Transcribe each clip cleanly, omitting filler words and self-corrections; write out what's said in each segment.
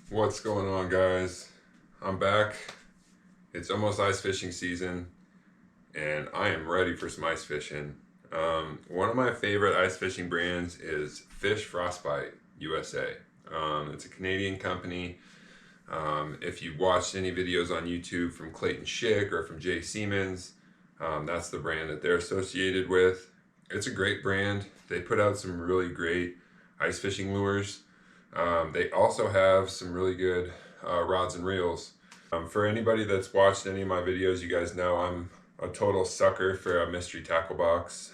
What's going on, guys? I'm back. It's almost ice fishing season, and I am ready for some ice fishing. One of my favorite ice fishing brands is Frostbite USA. It's a Canadian company. If you've watched any videos on YouTube from Clayton Schick or from Jay Siemens, that's the brand that they're associated with. It's a great brand. They put out some really great ice fishing lures. They also have some really good rods and reels. For anybody that's watched any of my videos, you guys know I'm a total sucker for a mystery tackle box.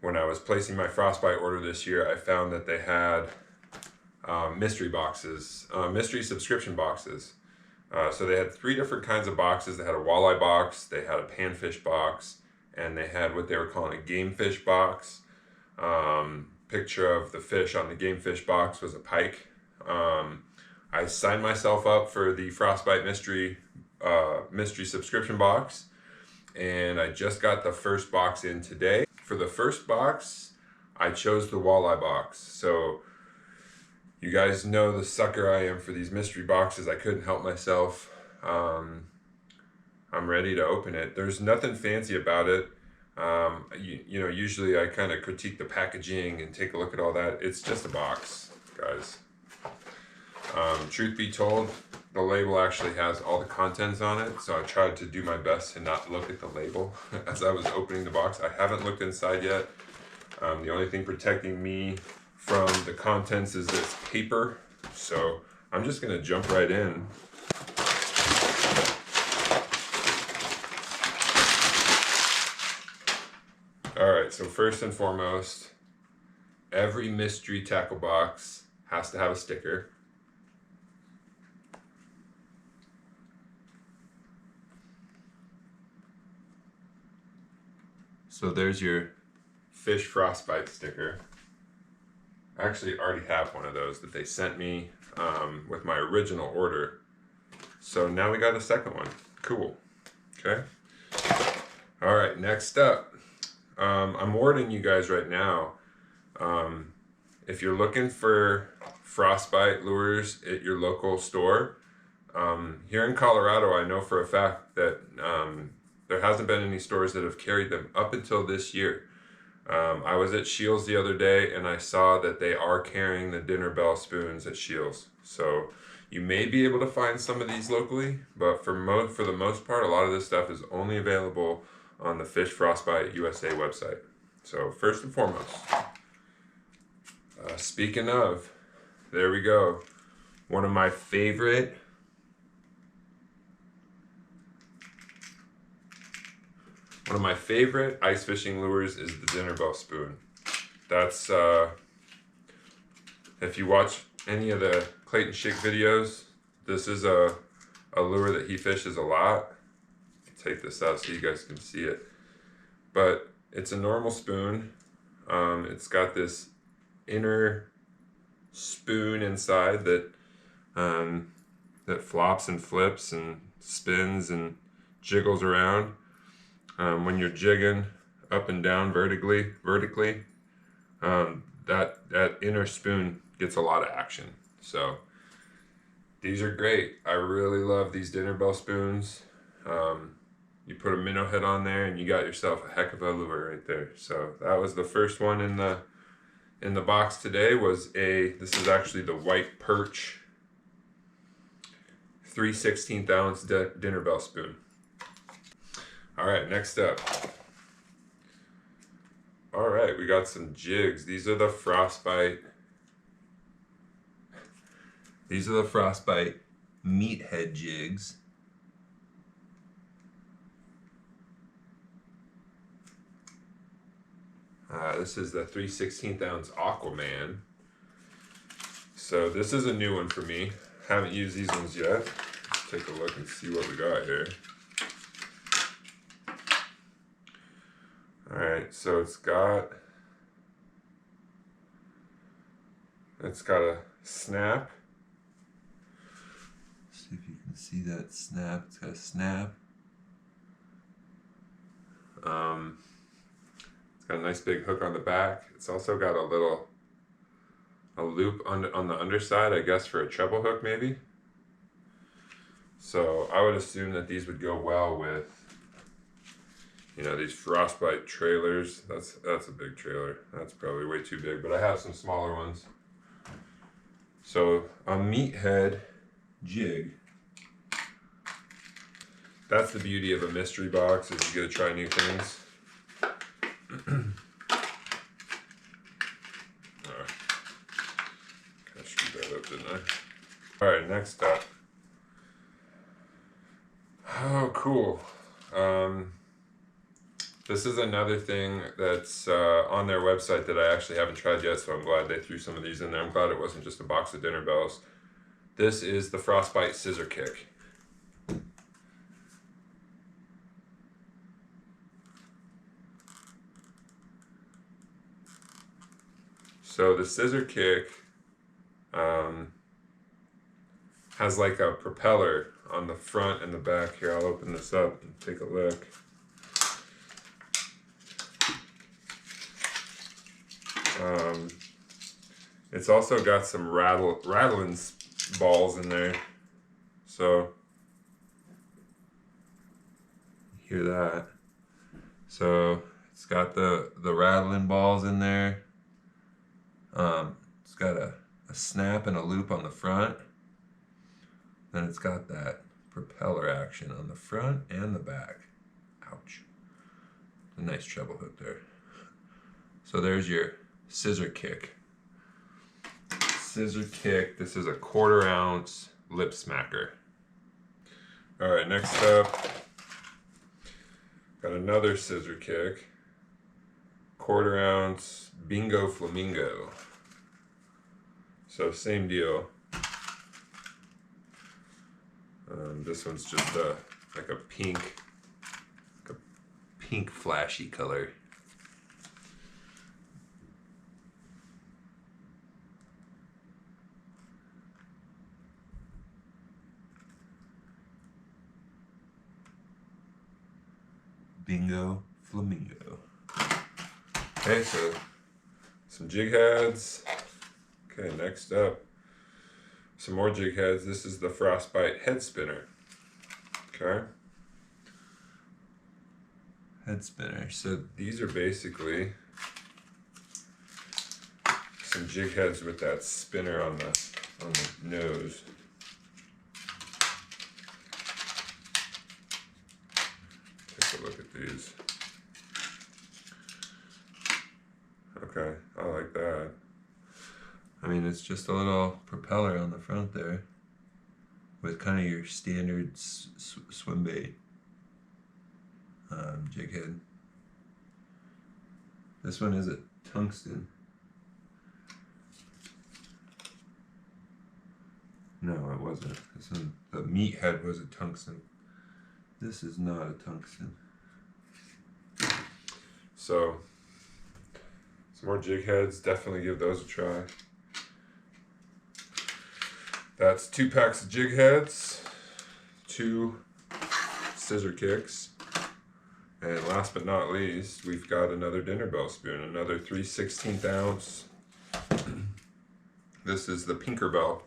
When I was placing my Frostbite order this year, I found that they had mystery boxes, mystery subscription boxes. So they had three different kinds of boxes. They had a walleye box, they had a panfish box, and they had what they were calling a game fish box. Picture of the fish on the game fish box was a pike. I signed myself up for the Frostbite mystery subscription box, and I just got the first box in today. For the first box, I chose the walleye box. So you guys know the sucker I am for these mystery boxes. I couldn't help myself. I'm ready to open it. There's nothing fancy about it. You know, usually I kind of critique the packaging and take a look at all that. It's just a box, guys. Truth be told, the label actually has all the contents on it, so I tried to do my best to not look at the label as I was opening the box. I haven't looked inside yet. The only thing protecting me from the contents is this paper, so I'm just gonna jump right in. Alright, so first and foremost, every mystery tackle box has to have a sticker. So there's your Fish Frostbite sticker. I actually already have one of those that they sent me with my original order. So now we got a second one. Cool. Okay. All right, next up. I'm warning you guys right now. If you're looking for Frostbite lures at your local store, here in Colorado, I know for a fact that there hasn't been any stores that have carried them up until this year. I was at Shields the other day and I saw that they are carrying the dinner bell spoons at Shields. So you may be able to find some of these locally, but for the most part, a lot of this stuff is only available on the Fish Frostbite USA website. So first and foremost, speaking of, there we go. One of my favorite ice fishing lures is the dinner bell spoon. That's if you watch any of the Clayton Schick videos, this is a lure that he fishes a lot. I'll take this out so you guys can see it. But it's a normal spoon. It's got this inner spoon inside that that flops and flips and spins and jiggles around. When you're jigging up and down vertically, that inner spoon gets a lot of action. So these are great. I really love these dinner bell spoons. You put a minnow head on there and you got yourself a heck of a lure right there. So that was the first one in the box today. This is actually the white perch 3/16 ounce dinner bell spoon. All right, next up. All right, we got some jigs. These are the Frostbite meathead jigs. This is the 3/16 ounce Aquaman. So this is a new one for me. Haven't used these ones yet. Let's take a look and see what we got here. All right, so it's got a snap. See if you can see that snap. It's got a snap. It's got a nice big hook on the back. It's also got a little a loop on the underside, I guess for a treble hook maybe. So I would assume that these would go well with, you know, these Frostbite trailers. That's a big trailer. That's probably way too big, but I have some smaller ones. So a meathead jig. That's the beauty of a mystery box, is you get to try new things. Alright. Kind of screwed that up, didn't I? Alright, next up. Oh, cool. This is another thing that's on their website that I actually haven't tried yet, so I'm glad they threw some of these in there. I'm glad it wasn't just a box of dinner bells. This is the Frostbite scissor kick. So the scissor kick has like a propeller on the front and the back. Here, I'll open this up and take a look. It's also got some rattling balls in there, so hear that. So it's got the rattling balls in there. It's got a snap and a loop on the front. Then it's got that propeller action on the front and the back. Ouch. A nice treble hook there. So there's your scissor kick. Scissor kick. This is a 1/4 ounce lip smacker. All right, next up, got another scissor kick. 1/4 ounce Bingo Flamingo. So same deal. This one's just like a pink flashy color. Bingo Flamingo. Okay, so some jig heads. Okay, next up, some more jig heads. This is the Frostbite head spinner. Okay. Head spinner. So these are basically some jig heads with that spinner on the nose. Take a look at these. Okay, I like that. I mean, it's just a little propeller on the front there with kind of your standard swim bait jig head. This one is a tungsten. No, it wasn't. This one, the meat head was a tungsten. This is not a tungsten. So, some more jig heads. Definitely give those a try. That's 2 packs of jig heads, 2 scissor kicks, and last but not least, we've got another dinner bell spoon, another 3/16 ounce. This is the Pinker Bell.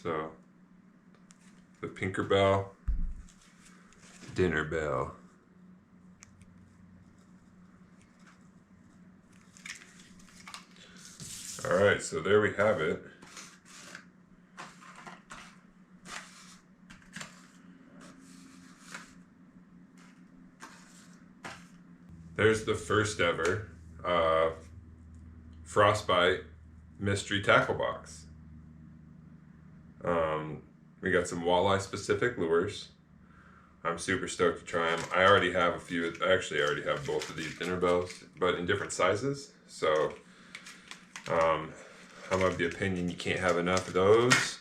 So, the Pinker Bell dinner bell. All right, so there we have it. There's the first ever Frostbite mystery tackle box. We got some walleye specific lures. I'm super stoked to try them. I already have a few. Actually, I already have both of these dinner bells, but in different sizes. So I'm of the opinion you can't have enough of those.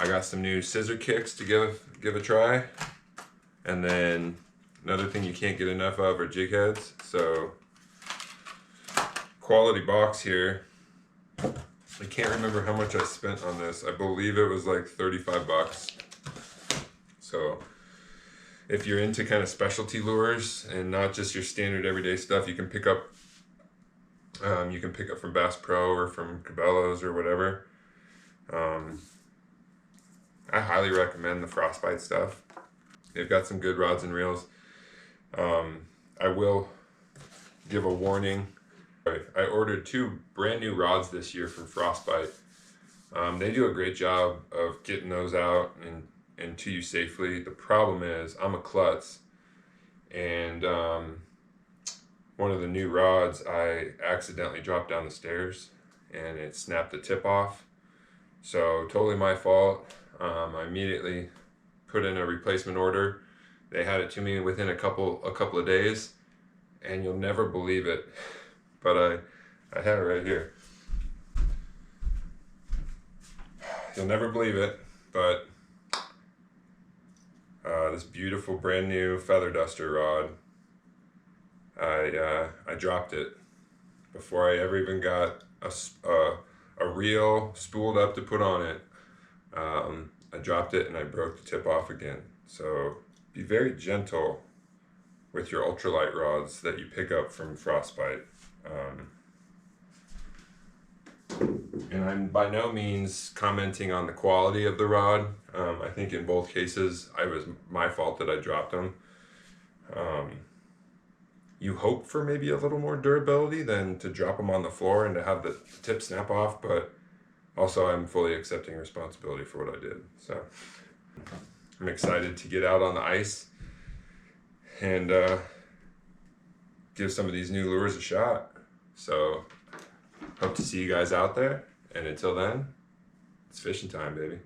I got some new scissor kicks to give a try. And then another thing you can't get enough of are jig heads. So quality box here. I can't remember how much I spent on this. I believe it was like 35 bucks. So if you're into kind of specialty lures and not just your standard everyday stuff, you can pick up from Bass Pro or from Cabela's or whatever. I highly recommend the Frostbite stuff. They've got some good rods and reels. I will give a warning. I ordered 2 brand new rods this year from Frostbite. They do a great job of getting those out and to you safely. The problem is I'm a klutz, and one of the new rods I accidentally dropped down the stairs and it snapped the tip off. So totally my fault. I immediately put in a replacement order. They had it to me within a couple of days, and you'll never believe it, but I have it right here. You'll never believe it, but this beautiful brand new feather duster rod, I dropped it before I ever even got a reel spooled up to put on it. I dropped it and I broke the tip off again. So be very gentle with your ultralight rods that you pick up from Frostbite. And I'm by no means commenting on the quality of the rod. I think in both cases, it was my fault that I dropped them. You hope for maybe a little more durability than to drop them on the floor and to have the tip snap off, but also I'm fully accepting responsibility for what I did. So I'm excited to get out on the ice and give some of these new lures a shot. So hope to see you guys out there. And until then, it's fishing time, baby.